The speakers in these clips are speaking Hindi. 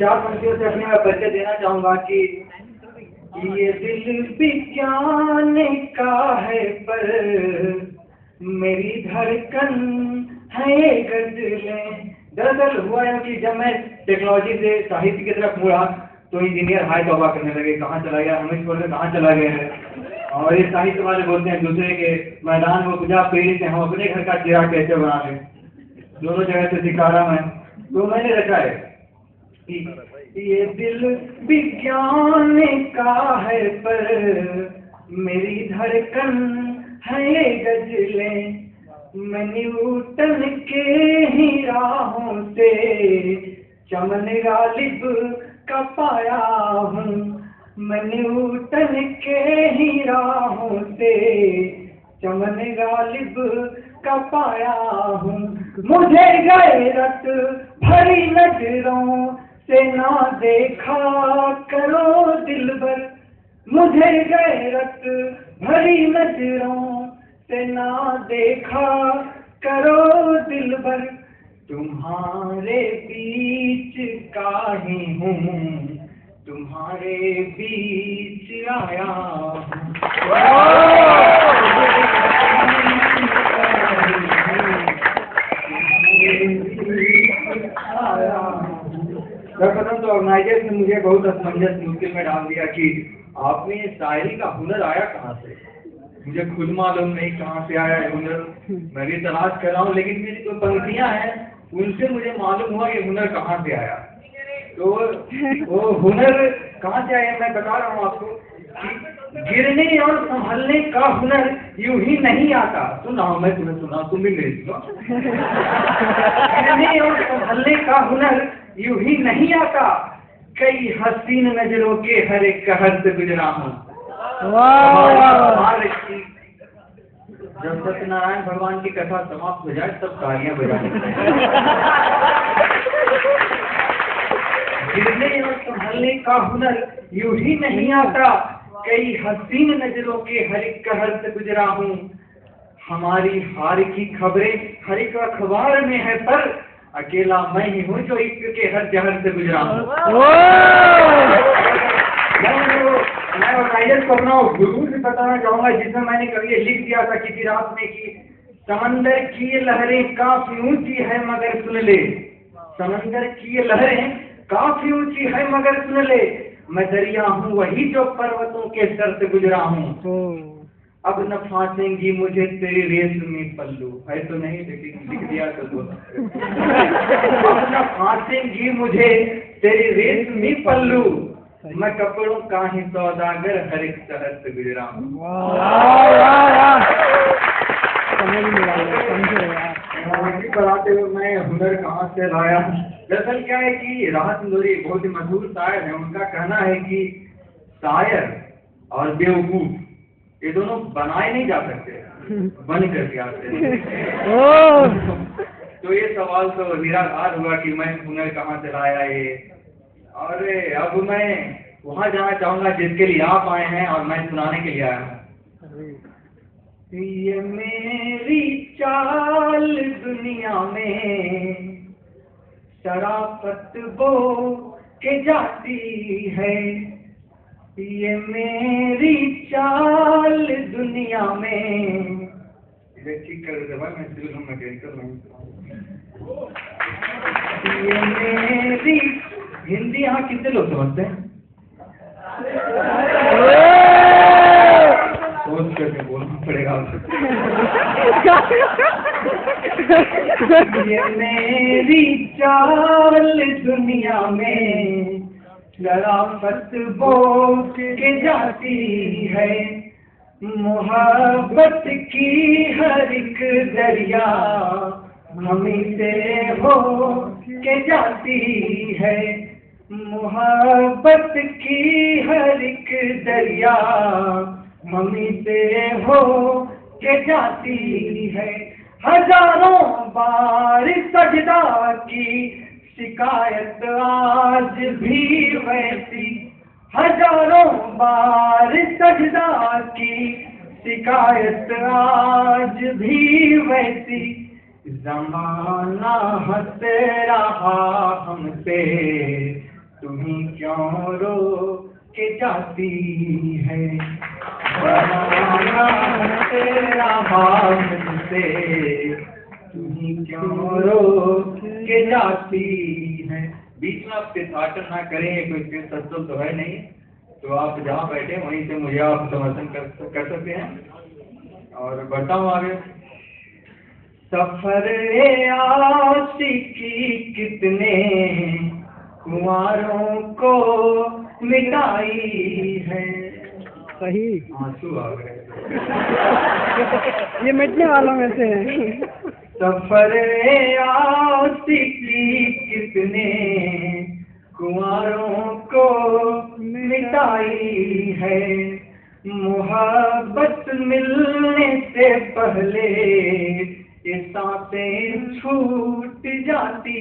चार पंक्तियों से अपने मैं परिचय देना चाहूंगा कि ये दिल विज्ञान का है पर मेरी धड़कन है ये गजलें। दरअसल हुआ है कि जब मैं टेक्नोलॉजी से साहित्य की तरफ मुड़ा तो इंजीनियर हाय तौबा करने लगे, कहाँ चला गया, हमें छोड़कर कहाँ चला गया है। और ये साहित्य वाले बोलते हैं दूसरे के मैदान में पूजा पीड़ित है, हम अपने घर का चिराग कैसे बना लें। दोनों जगह से सिखा रहा मैं, तो मैंने रखा है ये दिल विज्ञान का है पर मेरी धड़कन है ये गजलें। मैं न्यूटन के ही राहों से चमन गालिब का पाया हूँ। मैं न्यूटन के ही राहों से चमन गालिब का पाया हूँ। मुझे गैरत भरी नजरों से ना देखा करो दिलबर। मुझे गैरत भरी नजरों से ना देखा करो दिलबर। तुम्हारे बीच का ही हूँ, तुम्हारे बीच आया हूँ। सर्वप्रथम तो ऑर्गेनाइजर ने मुझे बहुत असमंजस मुश्किल में डाल दिया कि आपने शायरी का हुनर आया कहाँ से। मुझे खुद मालूम नहीं कहाँ से आया है हुनर, मैं भी तलाश कर रहा हूँ, लेकिन मेरी जो पंक्तियाँ हैं उनसे मुझे मालूम हुआ ये हुनर कहाँ से आया। तो वो हुनर कहाँ से आया मैं बता रहा हूँ आपको कि गिरने और संभलने का हुनर यूं ही नहीं आता। सुन रहा हूँ मैं, तुम्हें सुना, तुम भी मेरी सुनो। गिरने और संभलने का हुनर यूं ही नहीं आता, कई हसीन नजरों के हर एक कहर से गुजरा हूँ। जब सत्यनारायण भगवान की कथा समाप्त हो जाए तब तालियां बजानी चाहिए। गिरने और संभलने का हुनर यूं ही नहीं आता, कई हसीन नजरों के हर एक कहर से गुजरा हूँ। हमारी हार की खबरें हर एक अखबार में है पर अकेला मैं ही हूँ जो इश्क के हर जहर से गुजरा हूँ। मैं ऑर्गेनाइजर को अपना गुरु से बताना चाहूंगा जिसमें मैंने कभी लिख दिया था किसी रात में कि समंदर की ये लहरें काफी ऊंची है मगर सुन ले। समंदर की ये लहरें काफी ऊंची है मगर सुन ले, मैं दरिया हूँ वही जो पर्वतों के सर से गुजरा हूँ। अब न फांसेंगी मुझे तेरी रेशमी पल्लू, है तो नहीं लेकिन लिख दिया तो बोल। अब न फांसेंगी मुझे तेरी रेशमी पल्लू, मैं कपड़ों का ही सौदागर हर एक शहर से गुजरा हूँ। बताते हुए मैं हुनर कहाँ से लाया। दरअसल क्या है कि राहत इंदौरी बहुत ही मशहूर शायर है, उनका कहना है कि शायर और बेवकूफ ये दोनों बनाए नहीं जा सकते, बन करके आते हैं। तो ये सवाल तो निराधार हुआ कि मैं हुनर कहाँ से लाया ये। और अब मैं वहाँ जाना चाहूंगा जिसके लिए आप आए हैं और मैं सुनाने के लिए आया हूँ। ये मेरी चाल दुनिया में शराफत बो के जाती है। ये मेरी चाल दुनिया में, इसे ठीक कर दे भाई, मैं सिविल मैकेनिकल हूँ। ये मेरी हिंदी यहाँ कितने लोग समझते हैं? सोच करके बोलना पड़ेगा। ये मेरी चाल दुनिया में शराफत बो के जाती है। मोहब्बत की हर एक दरिया हमी से हो के जाती है। मोहब्बत की हर एक दरिया हमी से हो के जाती है। हजारों बार सजदा की शिकायत आज भी वैसी। हजारों बार सजदा की शिकायत आज भी वैसी। जमाना हंस रहा हमसे जाती है। बनाना तेरा भाव से तुम्ही क्यों रोक के जाती है। बीच में आप तीर्थाटन ना करें, कोई तीर्थ स्थल तो है नहीं, तो आप जहाँ बैठे वहीं से मुझे आप समर्थन कर सकते हैं। और बढ़ता हूँ आगे। सफर आशिकी कितने कुंवारों को मिटाई है। सही, आंसू आ गए। ये मिटने वालों में से है। सफर आशिकी कितने कुंवारों को मिटाई है। मोहब्बत मिलने से पहले ये सांसें छूट जाती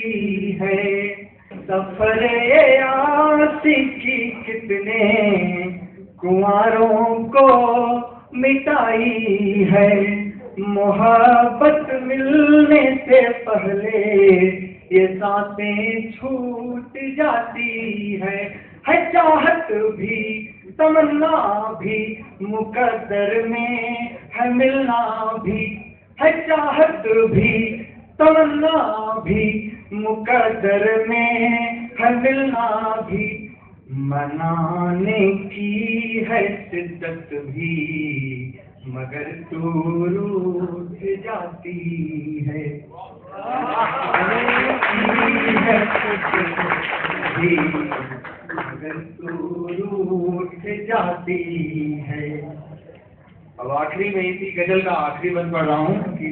है। सफर आशिकी कितने कुंवारों को मिटाई है। मोहब्बत मिलने से पहले ये सांसें छूट जाती है। चाहत भी तमन्ना भी मुकद्दर में है मिलना भी है। चाहत भी तमन्ना भी मुकद्दर में है मिलना भी। मनाने की है शिद्दत भी मगर तू रूठ जाती है। मगर तू रूठ जाती है। अब आखिरी में इसी गजल का आखिरी बंद पढ़ रहा हूँ कि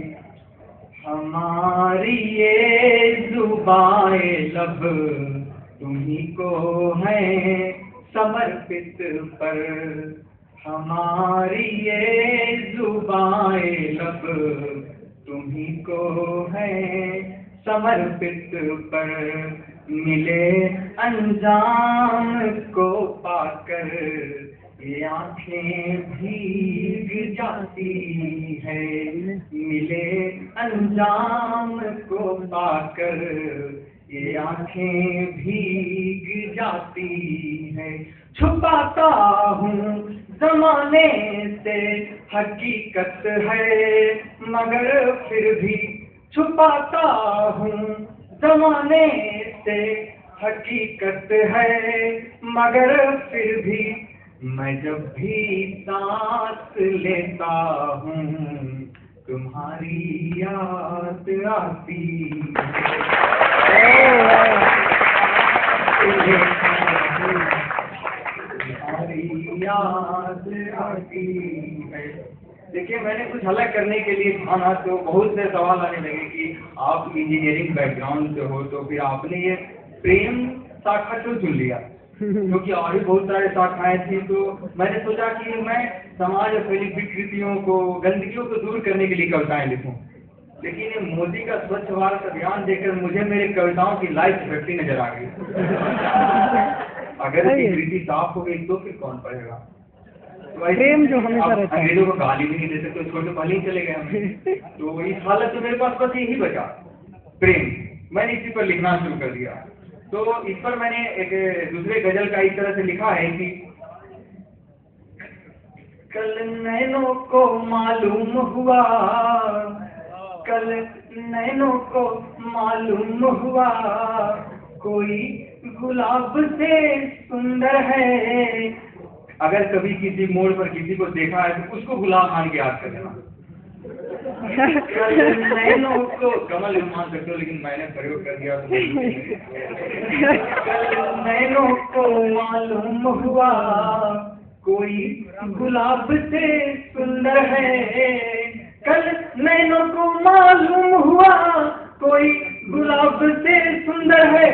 हमारी ये जुबाए लब तुम्ही को है समर्पित पर। हमारी ये जुबाए लब तुम्ही को है समर्पित पर। मिले अंजाम को पाकर ये आँखें भीग जाती है। मिले अंजाम को पाकर ये आँखें भीग जाती है। छुपाता हूँ ज़माने से हकीकत है मगर फिर भी छुपाता हूँ ज़माने से हकीकत है मगर फिर भी मैं जब भी सांस लेता हूँ तुम्हारी याद आती तुम्हारी याद आती है। देखिए, मैंने कुछ अलग करने के लिए ठाना तो बहुत से सवाल आने लगे कि आप इंजीनियरिंग बैकग्राउंड से हो तो फिर आपने ये प्रेम शाखा क्यों चुन लिया, क्योंकि और भी बहुत सारे शाखाएं थी। तो मैंने सोचा कि मैं समाज और फैली विकृतियों को, गंदगियों को दूर करने के लिए कविताएं लिखूं। लेकिन ये मोदी का स्वच्छ भारत अभियान देखकर मुझे मेरी कविताओं की लाइफ व्यक्ति नजर आ गई। अगर विकृति साफ हो गई तो फिर कौन पढ़ेगा। प्रेम जो हमेशा रहता है। अंग्रेजों को गाली भी नहीं दे सकते, छोटे पहले ही चले गए हम। तो इस हालत में मेरे पास बस यही बचा, प्रेम। मैंने इसी पर लिखना शुरू कर दिया। तो इस पर मैंने एक दूसरे गजल का इस तरह से लिखा है कि कल नैनों को मालूम हुआ, कल नैनों को मालूम हुआ कोई गुलाब से सुंदर है। अगर कभी किसी मोड़ पर किसी को देखा है तो उसको गुलाब मान के याद कर लेना। कल नैनों को कमल मान सकते हो, लेकिन मैंने प्रयोग कर दिया तो कल नैनों को मालूम हुआ कोई गुलाब से सुंदर है। कल नैनों को मालूम हुआ कोई गुलाब से सुंदर है।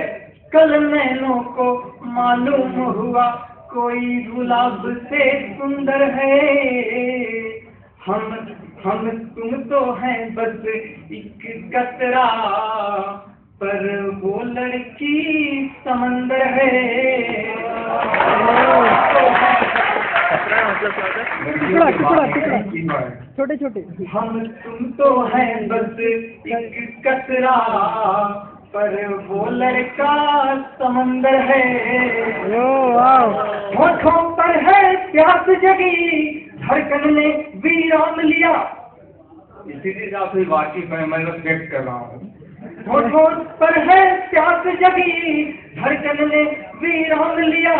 कल नैनों को मालूम हुआ कोई गुलाब से सुंदर है। हम तुम तो हैं बस एक कतरा, पर वो लड़की समंदर है। छोटे छोटे। हम तुम तो हैं बस एक कतरा, पर वो लड़का समंदर है। ओ वाह, होठों पर है प्यास जगी, धड़कन ने वीरान लिया। इसी से आपसे वाकिफ है, मैं बस व्यक्त कर रहा हूँ। होठों पर है प्यास जगी, धड़कन ने वीरान लिया।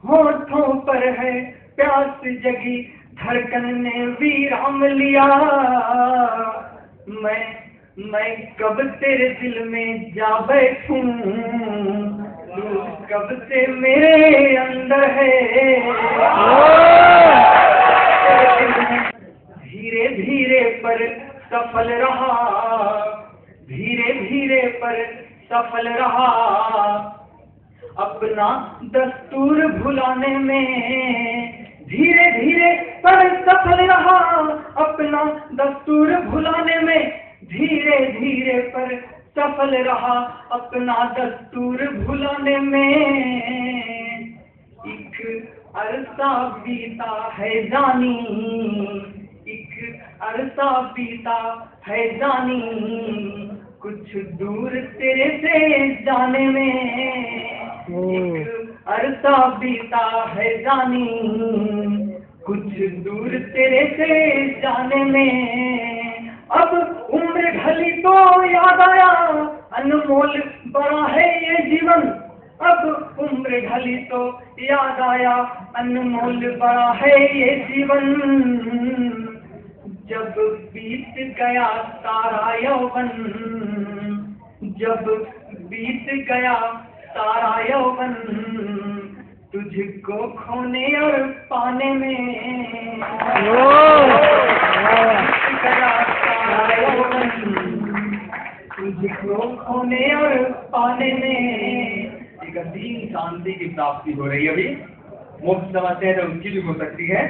होठों पर है प्यास जगी, धड़कन ने वीरान लिया। मैं कब तेरे दिल में जा बैठूं, तू कब से मेरे अंदर है। धीरे धीरे पर सफल रहा, धीरे धीरे पर सफल रहा, अपना दस्तूर भुलाने में। धीरे धीरे पर सफल रहा, अपना दस्तूर भुलाने में। धीरे धीरे पर सफल रहा, अपना दस्तूर भुलाने में। एक अरसा बीता है जानी, एक अरसा बीता है जानी, कुछ दूर तेरे से जाने में। एक अरसा बीता है जानी, कुछ दूर तेरे से जाने में। अब उम्र ढली तो याद आया, अनमोल बड़ा है ये जीवन। अब उम्र ढली तो याद आया, अनमोल बड़ा है ये जीवन। जब बीत गया सारा यौवन, जब बीत गया सारा यौवन, तुझको खोने और पाने में। गया सारा यौवन, तुझको खोने और पाने में। एक असीम शांति की प्राप्ति हो रही है। अभी मुफ्त समझते हैं तो उनकी भी हो सकती है।